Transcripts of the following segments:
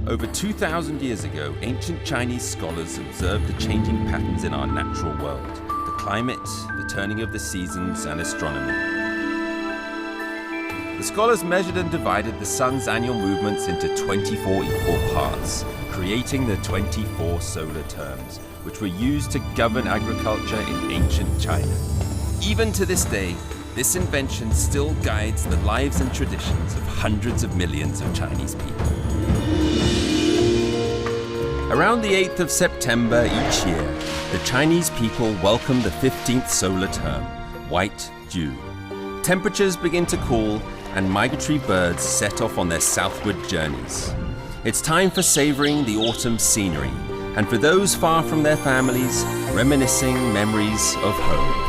Over 2,000 years ago, ancient Chinese scholars observed the changing patterns in our natural world, the climate, the turning of the seasons, and astronomy. The scholars measured and divided the sun's annual movements into 24 equal parts, creating the 24 solar terms, which were used to govern agriculture in ancient China. Even to this day, this invention still guides the lives and traditions of hundreds of millions of Chinese people. Around the 8th of September each year, the Chinese people welcome the 15th solar term, White Dew. Temperatures begin to cool and migratory birds set off on their southward journeys. It's time for savoring the autumn scenery, and for those far from their families, reminiscing memories of home.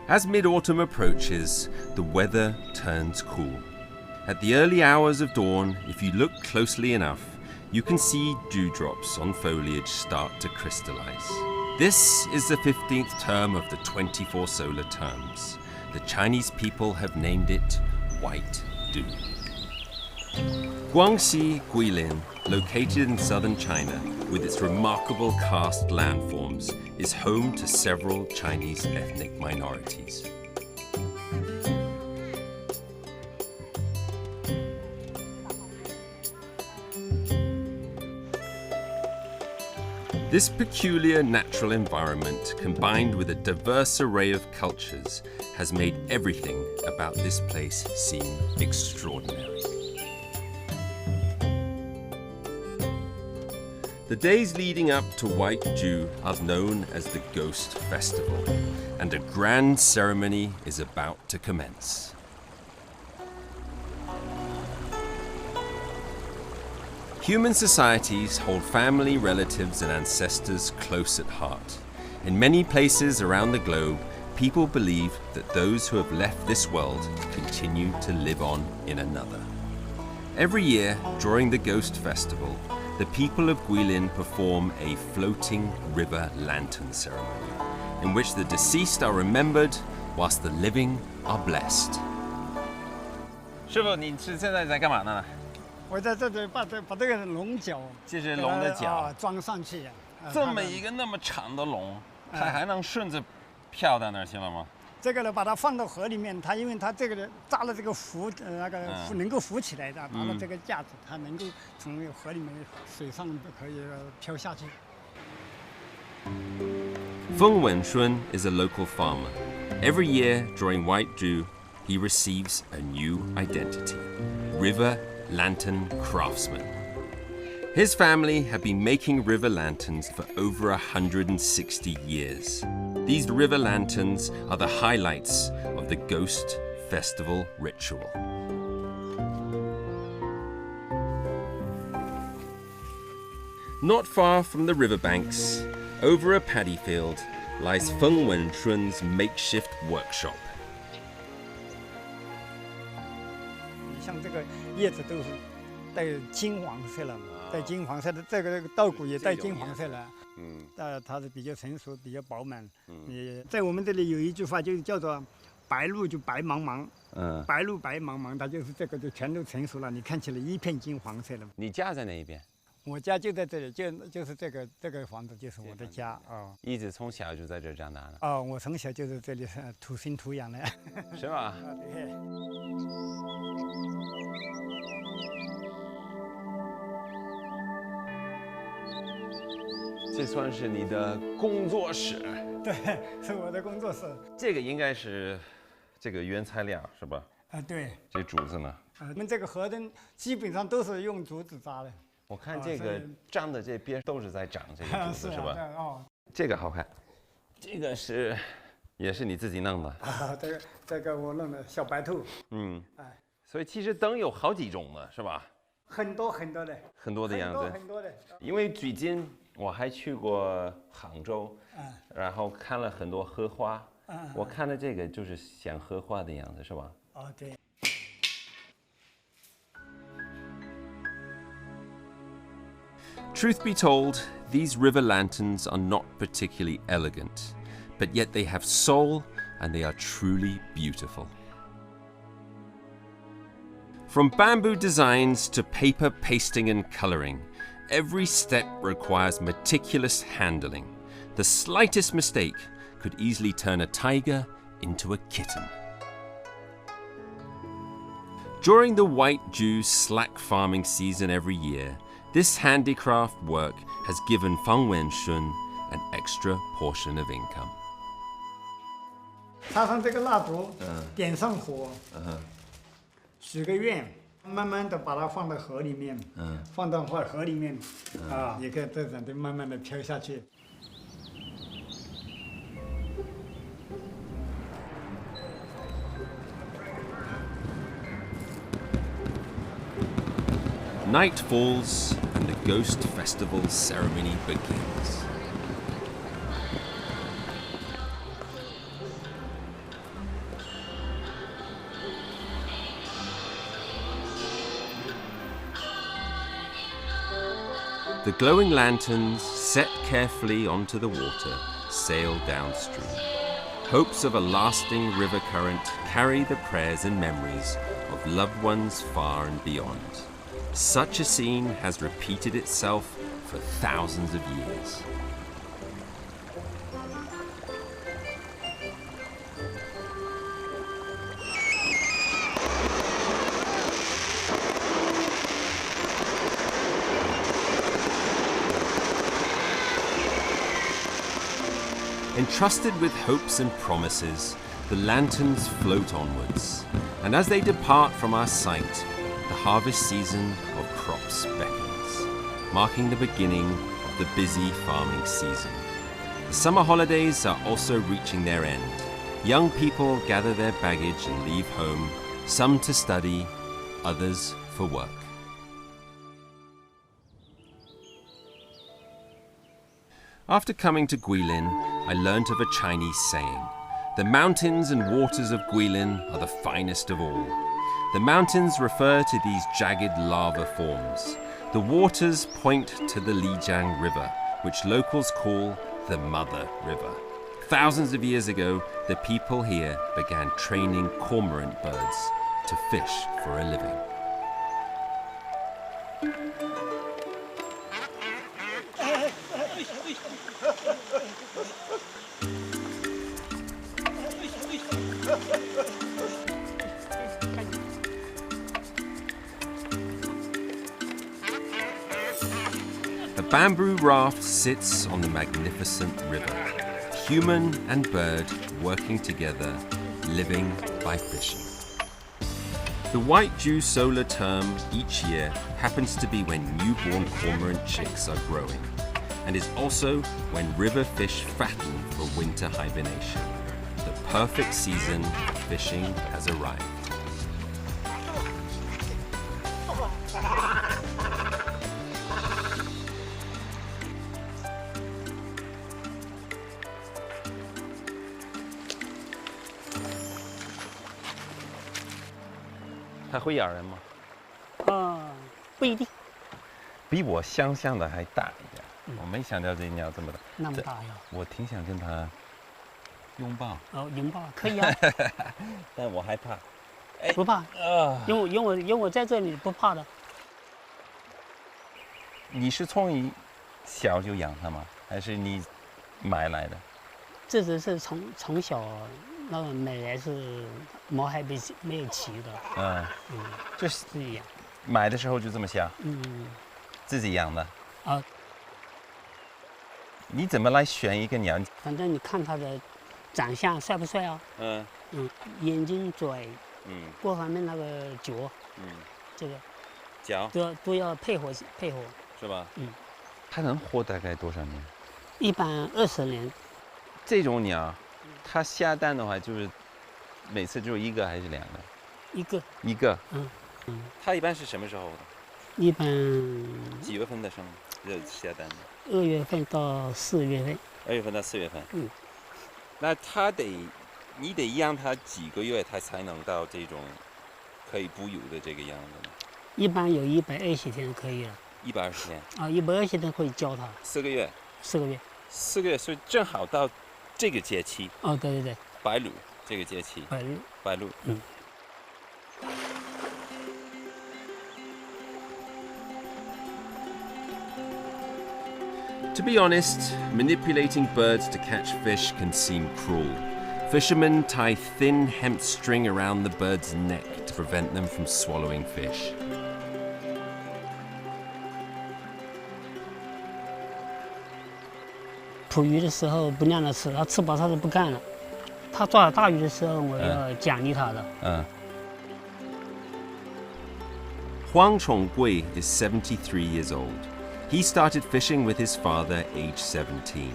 As mid-autumn approaches, the weather turns cool. At the early hours of dawn, if you look closely enough, you can see dewdrops on foliage start to crystallize. This is the 15th term of the 24 solar terms. The Chinese people have named it White Dew. Guangxi, Guilin, located in southern China, with its remarkable karst landforms, is home to several Chinese ethnic minorities. This peculiar natural environment, combined with a diverse array of cultures, has made everything about this place seem extraordinary. The days leading up to White Dew are known as the Ghost Festival, and a grand ceremony is about to commence. Human societies hold family, relatives, and ancestors close at heart. In many places around the globe, people believe that those who have left this world continue to live on in another. Every year, during the Ghost Festival, the people of Guilin perform a floating river lantern ceremony, in which the deceased are remembered whilst the living are blessed. 师傅，你是现在在干嘛呢？我在这里把这个龙角，这是龙的角，装上去。这么一个那么长的龙，它还能顺着漂到那儿去了吗？这个呢，把它放到河里面，因为它这个扎了这个浮，能够浮起来的，拿了这个架子，它能够从河里面水上可以漂下去。蒹葭 is a local farmer. Every year during White Dew, he receives a new identity: river lantern craftsman. His family have been making river lanterns for over 160 years. These river lanterns are the highlights of the Ghost Festival ritual. Not far from the riverbanks, over a paddy field, lies Fengwenshun's makeshift workshop. 像这个叶子都是带金黄色了，带金黄色的，这个稻谷也带金黄色了。它是比较成熟，比较饱满。在我们这里有一句话，就叫做“白露就白茫茫”。白露白茫茫，它就是这个就全都成熟了，你看起来一片金黄色的。你家在哪一边？我家就在这里，就是这个房子就是我的家啊。一直从小就在这儿长大的。哦，我从小就是这里土生土养的。是吗？对。这算是你的工作室。对，是我的工作室。这个应该是这个原材料是吧？对。这竹子呢？我们这个河灯基本上都是用竹子扎的。我看这个长的这边都是在长这个竹子是吧？哦。这个好看，这个也是你自己弄的。这个我弄的小白兔。所以其实灯有好几种的是吧？很多很多的。很多的样子。很多的。因为最近我还去过杭州，然后看了很多荷花，我看的这个就是像荷花的样子，是吧？哦，对。Truth be told, these river lanterns are not particularly elegant, but yet they have soul and they are truly beautiful. From bamboo designs to paper pasting and coloring, every step requires meticulous handling. The slightest mistake could easily turn a tiger into a kitten. During the white dew slack farming season every year, this handicraft work has given Fang Wenshun an extra portion of income. 插上这个蜡烛，点上火，许个愿，慢慢的把它放到河里面，放到河里面，也可以这种的慢慢的飘下去。Night falls and the ghost festival ceremony begins. The glowing lanterns, set carefully onto the water, sail downstream. Hopes of a lasting river current carry the prayers and memories of loved ones far and beyond. Such a scene has repeated itself for thousands of years. Entrusted with hopes and promises, the lanterns float onwards, and as they depart from our sight, the harvest season of crops beckons, marking the beginning of the busy farming season. The summer holidays are also reaching their end. Young people gather their baggage and leave home, some to study, others for work. After coming to Guilin, I learnt of a Chinese saying: "The mountains and waters of Guilin are the finest of all." The mountains refer to these jagged lava forms. The waters point to the Lijiang River, which locals call the Mother River. Thousands of years ago, the people here began training cormorant birds to fish for a living. A bamboo raft sits on the magnificent river. Human and bird working together, living by fishing. The white dew solar term each year happens to be when newborn cormorant chicks are growing, and is also when river fish fatten for winter hibernation. The perfect season for fishing has arrived.它会咬人吗？不一定，比我想象的还大一点。我没想到这鸟这么大，那么大呀。我挺想跟它拥抱。拥抱可以啊，但我害怕。不怕，有我在这里不怕的。你是从小就养它吗？还是你买来的？这只是从小那个买来是毛还没有齐的。就是自己养。买的时候就这么小？自己养的。你怎么来选一个鸟？反正你看它的长相帅不帅啊？眼睛、嘴，各方面那个脚，这个脚都要配合，是吧？它能活大概多少年？一般20年。这种鸟，它下蛋的话，就是每次只有一个还是两个？一个。它一般是什么时候的？一般几月份的下蛋的？2月份到4月份。2月份到4月份。那你得养它几个月，它才能到这种可以哺乳的这个样子呢？一般有120天可以了。120天。120天可以教它。4个月。 4个月。4个月，所以正好到这个节气。哦，对对对。白露这个节气。白露。To be honest, manipulating birds to catch fish can seem cruel. Fishermen tie thin hemp string around the bird's neck to prevent them from swallowing fish. 捕鱼的时候不让它吃，它吃饱它就不干了。它抓到大鱼的时候，我要奖励它的。Huang Chonggui is 73 years old. He started fishing with his father aged 17.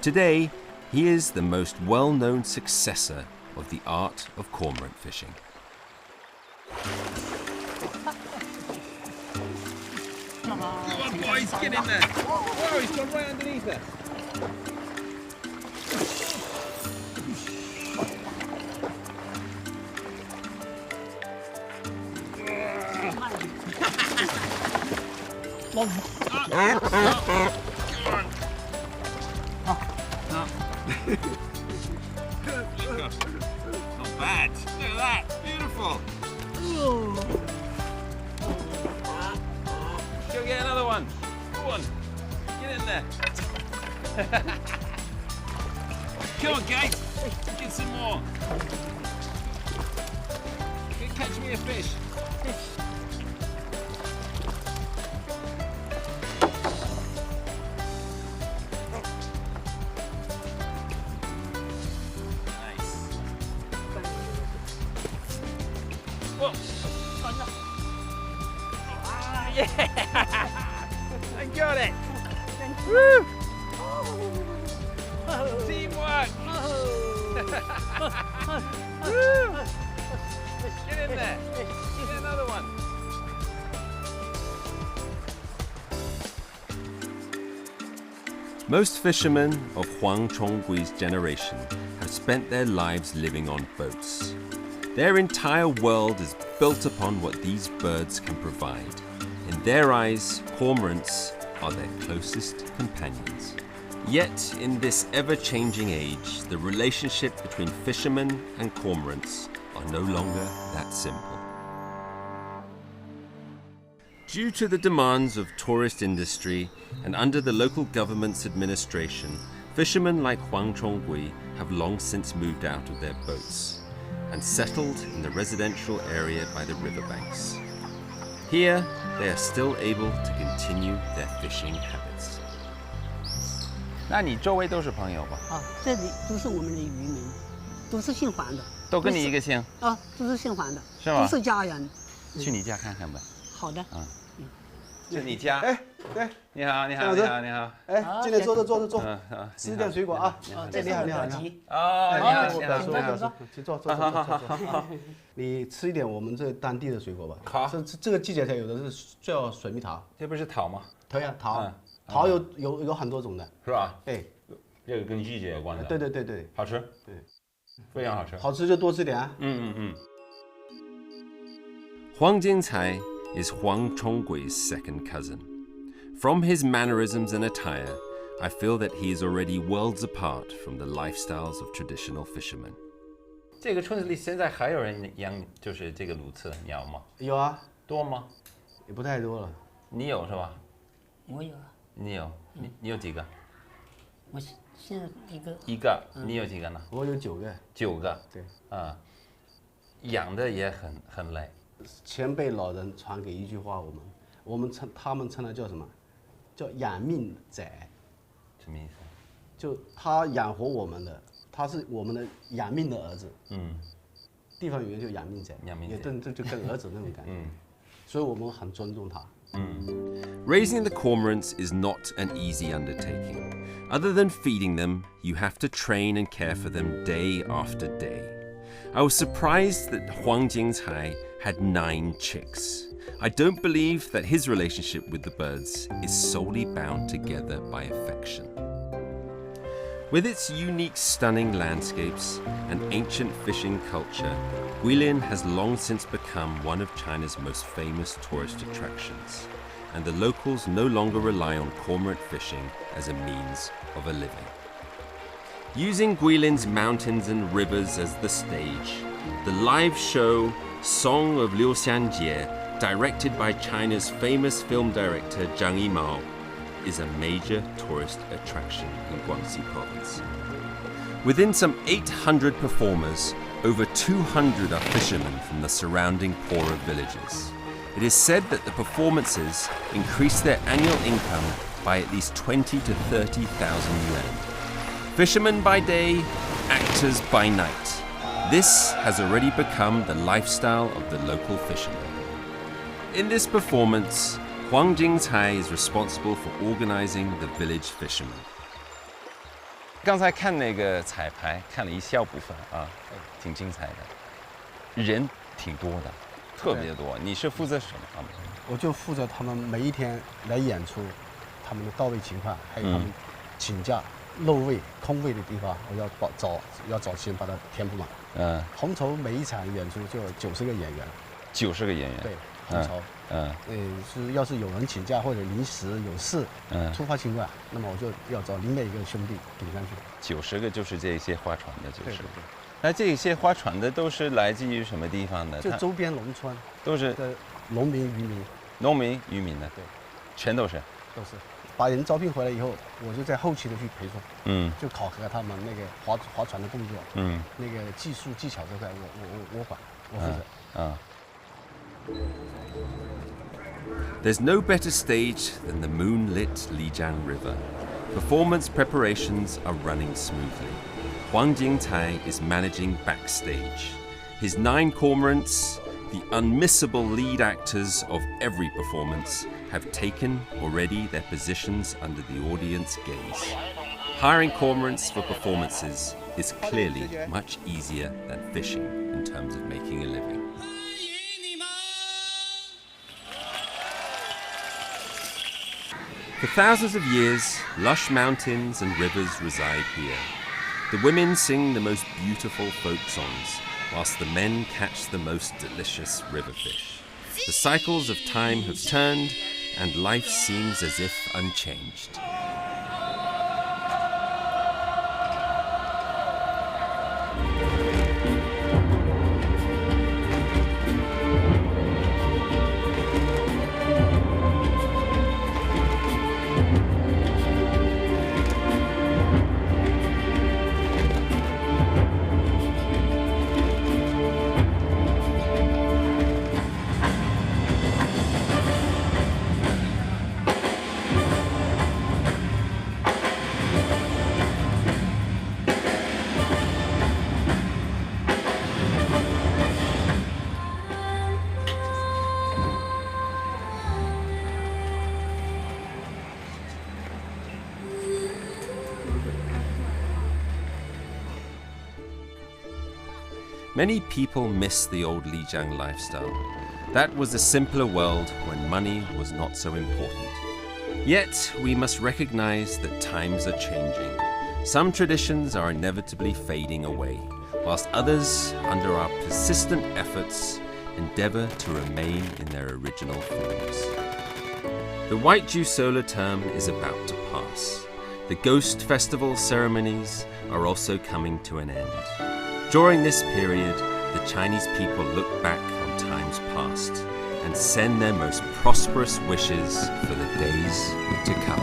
Today, he is the most well-known successor of the art of cormorant fishing. Come on, boys, get in there. Whoa, he's gone right underneath it. Not bad. Look at that. Beautiful. Go get another one. Go on. Get in there. Come on, guys. Get some more. Go catch me a fish. Yeah! I got it! Woo! Teamwork! Woo! Get in there! Get another one! Most fishermen of Huang Chonggui's generation have spent their lives living on boats. Their entire world is built upon what these birds can provide. In their eyes, cormorants are their closest companions. Yet, in this ever-changing age, the relationship between fishermen and cormorants are no longer that simple. Due to the demands of tourist industry and under the local government's administration, fishermen like Huang Chonggui have long since moved out of their boats and settled in the residential area by the riverbanks. Here, they are still able to continue their fishing habits. 那你周围都是朋友吧？啊，这里都是我们的渔民，都是姓黄的。都跟你一个姓？啊，都是姓黄的，是吗？都是家人。去你家看看吧。好的。是你家？哎，对，你好，你好，你好，你好。哎，进来坐坐，吃点水果啊。这是我表弟。哦，你好，你好，请坐。好。你吃一点我们这当地的水果吧。好。这个季节才有的是叫水蜜桃。这不是桃吗？对呀，桃有很多种的。是吧？哎，这个跟季节有关的。对。好吃。对，非常好吃。好吃就多吃点啊。Huang Jingcai is Huang Chonggui's second cousin. From his mannerisms and attire, I feel that he is already worlds apart from the lifestyles of traditional fishermen. 这个村子里现在还有人养就是这个鸬鹚鸟吗？有啊。多吗？也不太多了。你有是吧？我有啊。你有？你有几个？我现在一个。你有几个呢？我有9个。9个。对。养的也很累。前辈老人传给一句话，他们称它叫什么？叫养命仔。什么意思？就他养活我们的，他是我们的养命的儿子。地方语言就养命仔，也就跟儿子那种感觉。所以我们很尊重他。Raising the cormorants is not an easy undertaking. Other than feeding them, you have to train and care for them day after day. I was surprised that Huang Jingcai had 9 chicks. I don't believe that his relationship with the birds is solely bound together by affection. With its unique, stunning landscapes and ancient fishing culture, Guilin has long since become one of China's most famous tourist attractions, and the locals no longer rely on cormorant fishing as a means of a living. Using Guilin's mountains and rivers as the stage, the live show Song of Liu Xianjie, directed by China's famous film director Zhang Yimou, is a major tourist attraction in Guangxi province. Within some 800 performers, over 200 are fishermen from the surrounding poorer villages. It is said that the performances increase their annual income by at least 20 to 30,000 yuan. Fishermen by day, actors by night. This has already become the lifestyle of the local fishermen. In this performance, Huang Jingcai is responsible for organizing the village fishermen. 刚才看那个彩排，看了一小部分啊，挺精彩的，人挺多的，特别多。你是负责什么方面？我就负责他们每一天来演出，他们的到位情况，还有他们请假、漏位、空位的地方，我要找钱把它填补满。红绸每一场演出就有90个演员。90个演员。对，红绸。是要是有人请假或者临时有事，突发情况，那么我就要找另外一个兄弟顶上去。90个就是这些划船的，就是。对。那这些划船的都是来自于什么地方的？就周边农村，都是农民、渔民。农民、渔民的，对，全都是。都是。把人招聘回来以后，我就在后期的去培训，就考核他们那个划船的动作，那个技术技巧这块我管，我负责。There's no better stage than the moonlit Lijiang River. Performance preparations are running smoothly. Huang Jingcai is managing backstage. His 9 cormorants, the unmissable lead actors of every performance, have taken already their positions under the audience gaze. Hiring cormorants for performances is clearly much easier than fishing in terms of making a living. For thousands of years, lush mountains and rivers reside here. The women sing the most beautiful folk songs, whilst the men catch the most delicious river fish. The cycles of time have turned, and life seems as if unchanged. Many people miss the old Lijiang lifestyle. That was a simpler world when money was not so important. Yet, we must recognize that times are changing. Some traditions are inevitably fading away, whilst others, under our persistent efforts, endeavor to remain in their original forms. The White Jew solar term is about to pass. The ghost festival ceremonies are also coming to an end. During this period, the Chinese people look back on times past and send their most prosperous wishes for the days to come.